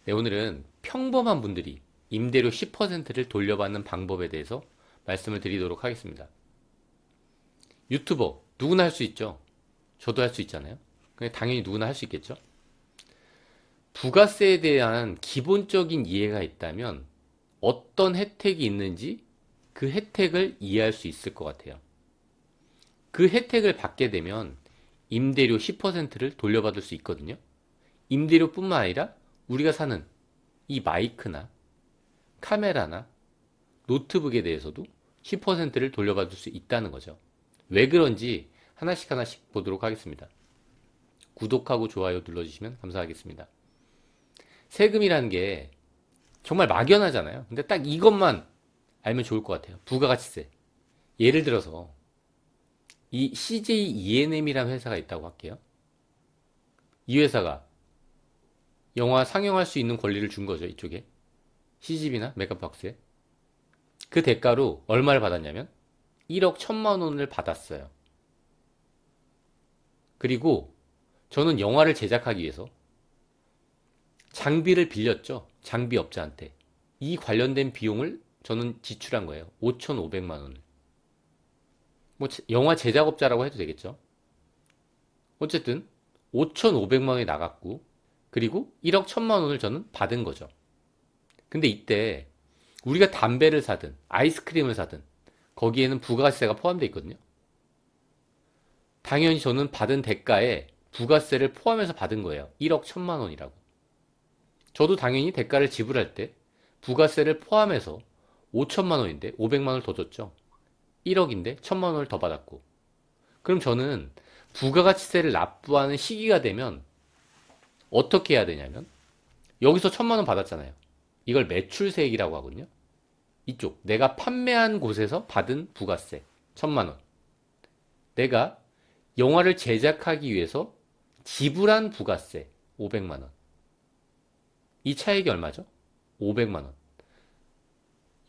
네, 오늘은 평범한 분들이 임대료 10%를 돌려받는 방법에 대해서 말씀을 드리도록 하겠습니다. 유튜버, 누구나 할 수 있죠. 저도 할 수 있잖아요. 그냥 당연히 누구나 할 수 있겠죠. 부가세에 대한 기본적인 이해가 있다면 어떤 혜택이 있는지 그 혜택을 이해할 수 있을 것 같아요. 그 혜택을 받게 되면 임대료 10%를 돌려받을 수 있거든요. 임대료뿐만 아니라 우리가 사는 이 마이크나 카메라나 노트북에 대해서도 10%를 돌려받을 수 있다는 거죠. 왜 그런지 하나씩 하나씩 보도록 하겠습니다. 구독하고 좋아요 눌러주시면 감사하겠습니다. 세금이라는 게 정말 막연하잖아요. 근데 딱 이것만 알면 좋을 것 같아요. 부가가치세. 예를 들어서 이 CJ ENM이라는 회사가 있다고 할게요. 이 회사가 영화 상영할 수 있는 권리를 준 거죠, 이쪽에. CGV나 메가박스에. 그 대가로 얼마를 받았냐면 1억 1천만 원을 받았어요. 그리고 저는 영화를 제작하기 위해서 장비를 빌렸죠. 장비업자한테. 이 관련된 비용을 저는 지출한 거예요. 5,500만 원을. 뭐 영화 제작업자라고 해도 되겠죠. 어쨌든 5,500만 원이 나갔고 그리고 1억 1천만 원을 저는 받은 거죠. 근데 이때 우리가 담배를 사든 아이스크림을 사든 거기에는 부가세가 포함되어 있거든요. 당연히 저는 받은 대가에 부가세를 포함해서 받은 거예요. 1억 1천만 원이라고. 저도 당연히 대가를 지불할 때 부가세를 포함해서 5천만 원인데 500만 원을 더 줬죠. 1억인데 1천만 원을 더 받았고. 그럼 저는 부가가치세를 납부하는 시기가 되면 어떻게 해야 되냐면 여기서 1천만 원 받았잖아요. 이걸 매출세액이라고 하거든요. 이쪽 내가 판매한 곳에서 받은 부가세 1천만 원. 내가 영화를 제작하기 위해서 지불한 부가세 500만 원. 이 차액이 얼마죠? 500만 원.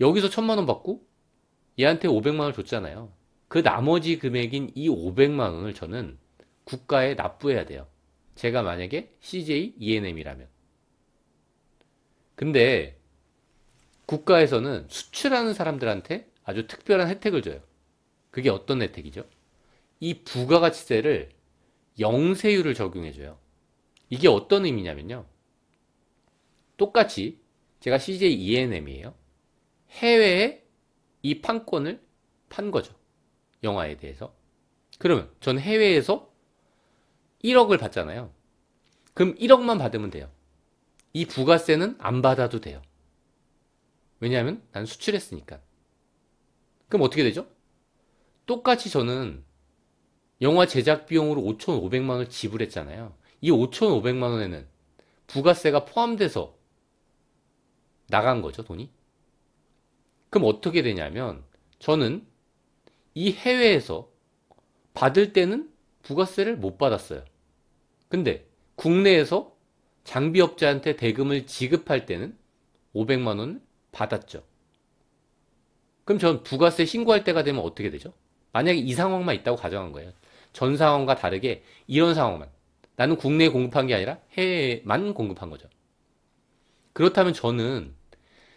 여기서 1천만 원 받고 얘한테 500만 원을 줬잖아요. 그 나머지 금액인 이 500만 원을 저는 국가에 납부해야 돼요. 제가 만약에 CJ ENM이라면. 근데 국가에서는 수출하는 사람들한테 아주 특별한 혜택을 줘요. 그게 어떤 혜택이죠? 이 부가가치세를 영세율을 적용해줘요. 이게 어떤 의미냐면요. 똑같이 제가 CJ ENM이에요. 해외에 이 판권을 판 거죠. 영화에 대해서. 그러면 전 해외에서 1억을 받잖아요. 그럼 1억만 받으면 돼요. 이 부가세는 안 받아도 돼요. 왜냐하면 난 수출했으니까. 그럼 어떻게 되죠? 똑같이 저는 영화 제작 비용으로 5,500만 원을 지불했잖아요. 이 5,500만 원에는 부가세가 포함돼서 나간 거죠, 돈이. 그럼 어떻게 되냐면 저는 이 해외에서 받을 때는 부가세를 못 받았어요. 근데 국내에서 장비업자한테 대금을 지급할 때는 500만 원을 받았죠. 그럼 전 부가세 신고할 때가 되면 어떻게 되죠? 만약에 이 상황만 있다고 가정한 거예요. 전 상황과 다르게 이런 상황만. 나는 국내에 공급한 게 아니라 해외에만 공급한 거죠. 그렇다면 저는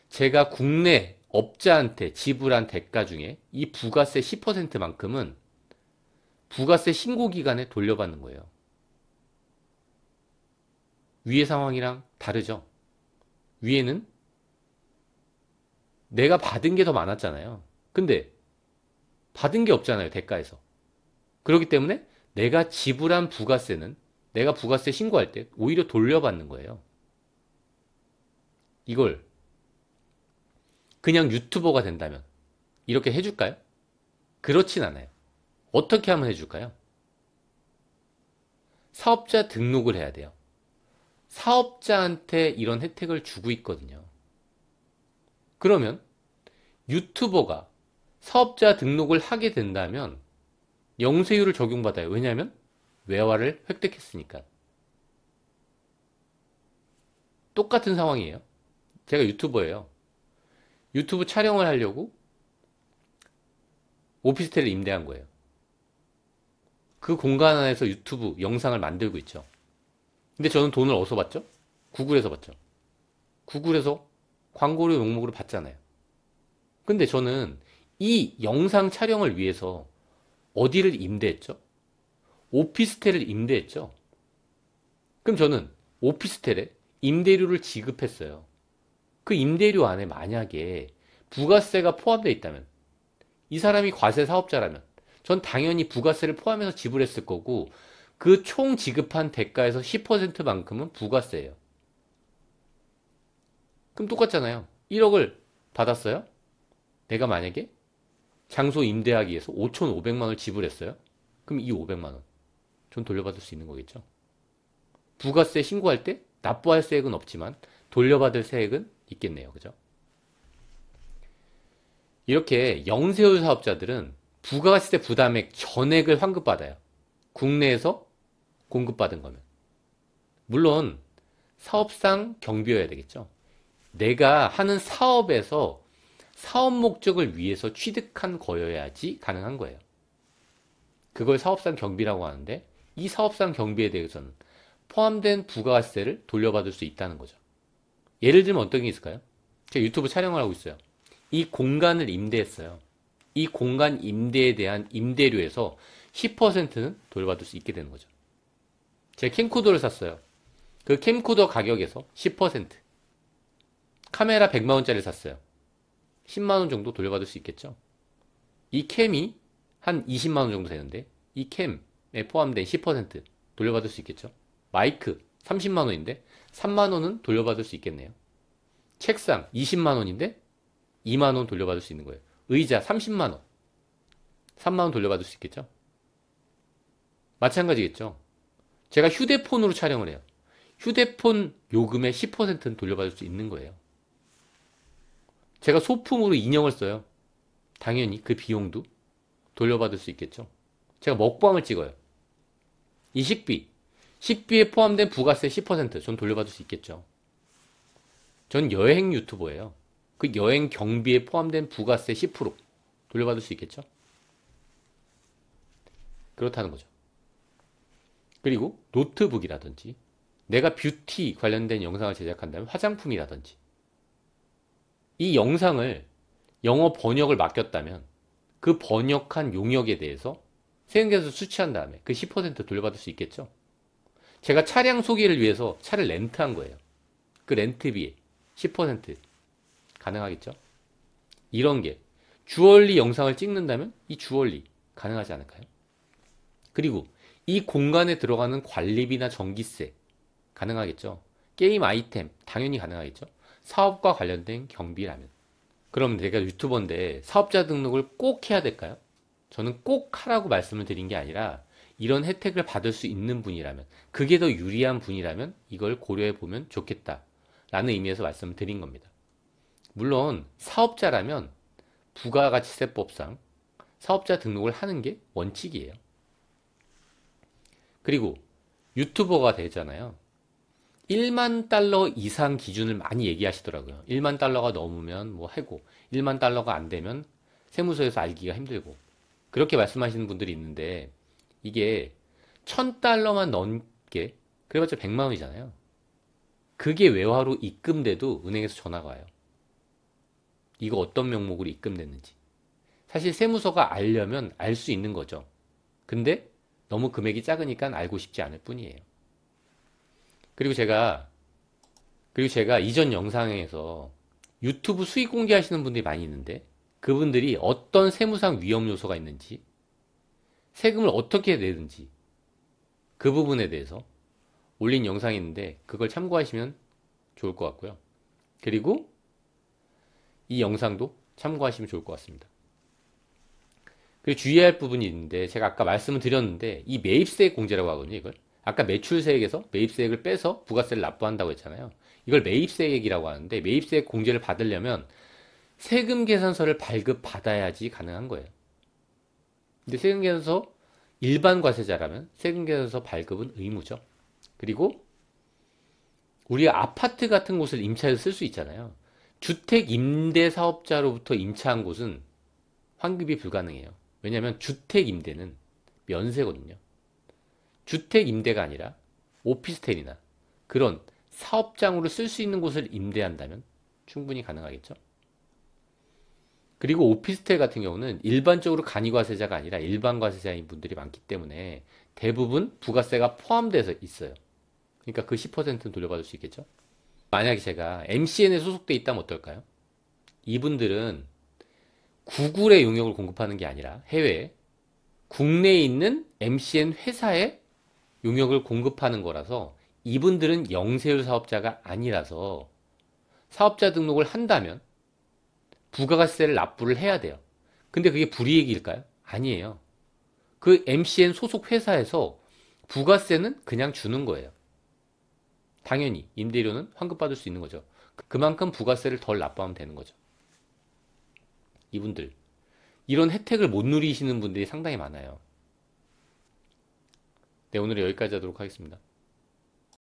제가 국내 업자한테 지불한 대가 중에 이 부가세 10%만큼은 부가세 신고 기간에 돌려받는 거예요. 위의 상황이랑 다르죠? 위에는 내가 받은 게 더 많았잖아요. 근데 받은 게 없잖아요, 대가에서. 그렇기 때문에 내가 지불한 부가세는 내가 부가세 신고할 때 오히려 돌려받는 거예요. 이걸 그냥 유튜버가 된다면 이렇게 해줄까요? 그렇진 않아요. 어떻게 하면 해줄까요? 사업자 등록을 해야 돼요. 사업자한테 이런 혜택을 주고 있거든요. 그러면 유튜버가 사업자 등록을 하게 된다면 영세율을 적용받아요. 왜냐하면 외화를 획득했으니까. 똑같은 상황이에요. 제가 유튜버예요. 유튜브 촬영을 하려고 오피스텔을 임대한 거예요. 그 공간 안에서 유튜브 영상을 만들고 있죠. 근데 저는 돈을 어디서 받죠? 구글에서 받죠. 구글에서 광고료 명목으로 받잖아요. 근데 저는 이 영상 촬영을 위해서 어디를 임대했죠? 오피스텔을 임대했죠. 그럼 저는 오피스텔에 임대료를 지급했어요. 그 임대료 안에 만약에 부가세가 포함되어 있다면, 이 사람이 과세 사업자라면 전 당연히 부가세를 포함해서 지불했을 거고, 그 총 지급한 대가에서 10%만큼은 부가세예요. 그럼 똑같잖아요. 1억을 받았어요? 내가 만약에 장소 임대하기 위해서 5,500만 원을 지불했어요? 그럼 이 500만 원 전 돌려받을 수 있는 거겠죠. 부가세 신고할 때 납부할 세액은 없지만 돌려받을 세액은 있겠네요. 그죠? 이렇게 영세율 사업자들은 부가세 부담액 전액을 환급받아요. 국내에서 공급받은 거면. 물론 사업상 경비여야 되겠죠. 내가 하는 사업에서 사업 목적을 위해서 취득한 거여야지 가능한 거예요. 그걸 사업상 경비라고 하는데, 이 사업상 경비에 대해서는 포함된 부가세를 돌려받을 수 있다는 거죠. 예를 들면 어떤 게 있을까요? 제가 유튜브 촬영을 하고 있어요. 이 공간을 임대했어요. 이 공간 임대에 대한 임대료에서 10%는 돌려받을 수 있게 되는 거죠. 제가 캠코더를 샀어요. 그 캠코더 가격에서 10%, 카메라 100만 원짜리를 샀어요. 10만 원 정도 돌려받을 수 있겠죠. 이 캠이 한 20만 원 정도 되는데, 이 캠에 포함된 10% 돌려받을 수 있겠죠. 마이크 30만 원인데 3만 원은 돌려받을 수 있겠네요. 책상 20만 원인데 2만 원 돌려받을 수 있는 거예요. 의자 30만 원, 3만 원 돌려받을 수 있겠죠. 마찬가지겠죠. 제가 휴대폰으로 촬영을 해요. 휴대폰 요금의 10%는 돌려받을 수 있는 거예요. 제가 소품으로 인형을 써요. 당연히 그 비용도 돌려받을 수 있겠죠. 제가 먹방을 찍어요. 이 식비에 포함된 부가세 10%전 돌려받을 수 있겠죠. 전 여행 유튜버예요. 그 여행 경비에 포함된 부가세 10% 돌려받을 수 있겠죠. 그렇다는 거죠. 그리고 노트북이라든지, 내가 뷰티 관련된 영상을 제작한다면 화장품이라든지, 이 영상을 영어 번역을 맡겼다면 그 번역한 용역에 대해서 세금계에서 수취한 다음에 그 10% 돌려받을 수 있겠죠. 제가 차량 소개를 위해서 차를 렌트한 거예요. 그 렌트비에 10% 가능하겠죠. 이런 게 주얼리 영상을 찍는다면 이 주얼리 가능하지 않을까요? 그리고 이 공간에 들어가는 관리비나 전기세 가능하겠죠. 게임 아이템 당연히 가능하겠죠. 사업과 관련된 경비라면. 그럼 내가 유튜버인데 사업자 등록을 꼭 해야 될까요? 저는 꼭 하라고 말씀을 드린 게 아니라, 이런 혜택을 받을 수 있는 분이라면, 그게 더 유리한 분이라면 이걸 고려해 보면 좋겠다 라는 의미에서 말씀을 드린 겁니다. 물론 사업자라면 부가가치세법상 사업자 등록을 하는 게 원칙이에요. 그리고 유튜버가 되잖아요. 1만 달러 이상 기준을 많이 얘기하시더라고요. 1만 달러가 넘으면 뭐 하고, 1만 달러가 안 되면 세무서에서 알기가 힘들고, 그렇게 말씀하시는 분들이 있는데, 이게 1000달러만 넘게 그래봤자 100만 원이잖아요. 그게 외화로 입금돼도 은행에서 전화가 와요. 이거 어떤 명목으로 입금됐는지. 사실 세무서가 알려면 알 수 있는 거죠. 근데 너무 금액이 작으니까 알고 싶지 않을 뿐이에요. 그리고 제가 이전 영상에서 유튜브 수익 공개하시는 분들이 많이 있는데, 그분들이 어떤 세무상 위험 요소가 있는지, 세금을 어떻게 내는지, 그 부분에 대해서 올린 영상이 있는데 그걸 참고하시면 좋을 것 같고요. 그리고 이 영상도 참고하시면 좋을 것 같습니다. 그리고 주의해야 할 부분이 있는데, 제가 아까 말씀을 드렸는데, 이 매입세액 공제라고 하거든요. 이걸 아까 매출세액에서 매입세액을 빼서 부가세를 납부한다고 했잖아요. 이걸 매입세액이라고 하는데, 매입세액 공제를 받으려면 세금 계산서를 발급받아야지 가능한 거예요. 근데 세금 계산서 일반 과세자라면 세금 계산서 발급은 의무죠. 그리고 우리 아파트 같은 곳을 임차해서 쓸 수 있잖아요. 주택 임대 사업자로부터 임차한 곳은 환급이 불가능해요. 왜냐하면 주택 임대는 면세거든요. 주택 임대가 아니라 오피스텔이나 그런 사업장으로 쓸 수 있는 곳을 임대한다면 충분히 가능하겠죠. 그리고 오피스텔 같은 경우는 일반적으로 간이과세자가 아니라 일반 과세자인 분들이 많기 때문에 대부분 부가세가 포함돼서 있어요. 그러니까 그 10%는 돌려받을 수 있겠죠. 만약에 제가 MCN에 소속돼 있다면 어떨까요? 이분들은 구글에 용역을 공급하는 게 아니라 해외에 국내에 있는 MCN 회사에 용역을 공급하는 거라서 이분들은 영세율 사업자가 아니라서 사업자 등록을 한다면 부가가세를 납부를 해야 돼요. 근데 그게 불이익일까요? 아니에요. 그 MCN 소속 회사에서 부가세는 그냥 주는 거예요. 당연히 임대료는 환급받을 수 있는 거죠. 그만큼 부가세를 덜 납부하면 되는 거죠. 이분들 이런 혜택을 못 누리시는 분들이 상당히 많아요. 네, 오늘은 여기까지 하도록 하겠습니다.